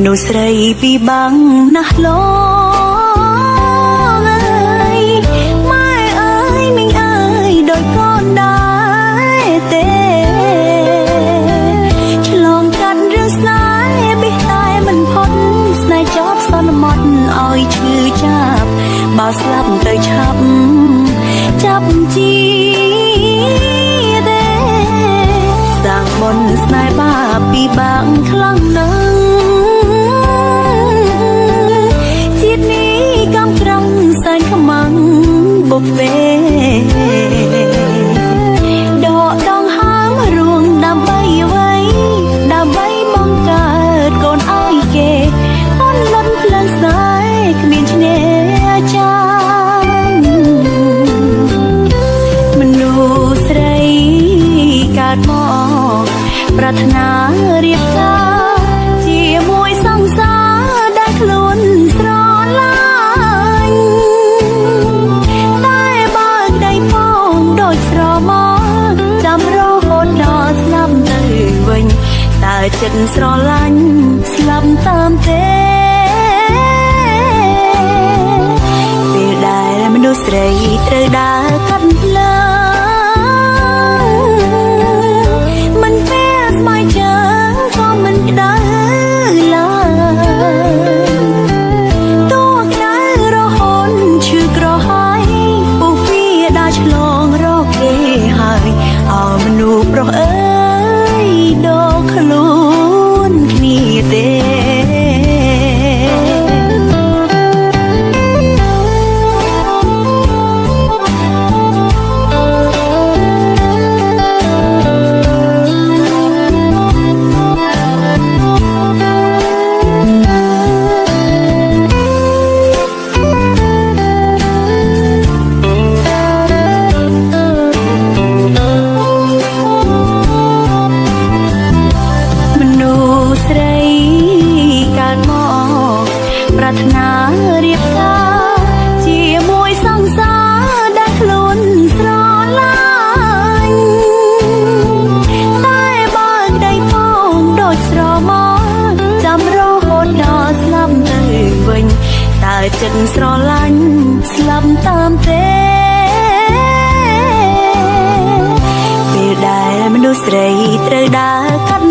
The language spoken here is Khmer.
មនុស្សស្រីពីបាំងណាស់ឡងអើយម៉ែអើយមីងអើយដូចកូនដែរទេឆ្លងកាត់រឿងស្នេហ៍បិះតែមិនផុតស្នេហ៍ជាប់សន្មត់ឲ្យឈឺចាប់បើស្លាប់ទៅឆាប់ចាប់ជីទេសាងបុណ្យស្នេហ៍បាបពីបាក់ខ្លាំងណាស់ជាតិនេះកំក្រំសែនខ្មាំងបុព្វេដកដងហើមរួងដើម្បីអ្វីដើម្បីបង្កើតកូនឲ្យគេអន់លន់ភ្លើងស្នេហ៍គ្មានឈ្នះចាញ់មនុស្សស្រីកើតមកប្រាថ្នារៀបការជាមួយសង្សារដែលខ្លួនស្រឡាញ់តែបើក្តីផងដូចស្រមកចាំរហូតដល់ស្លាប់ទៅវិញតើចិត្តស្រឡាញ់ស្លាប់តាមទេពេលដែលមនុស្សស្រីត្រូវដើរកាត់ផ្លូវមិនពេលស្មៃជើងក៏មិនក្តៅឡើយតួក្តៅរហូតឈឺក្រហាយពុះវាដើរឆ្លងរកគេហើយអើមនុស្សប្រុសអើយដកខ្លួនគ្នាទេប្រាថ្នារៀបការជាមួយសង្សារដែលខ្លួនស្រឡាញ់តែបើក្តីផងដូចស្រមកចាំរហូតដល់ស្លាប់ទៅវិញតើចិត្តស្រឡាញ់ស្លាប់តាមទេពេលដែលមនុស្សស្រីត្រូវដើរកាត់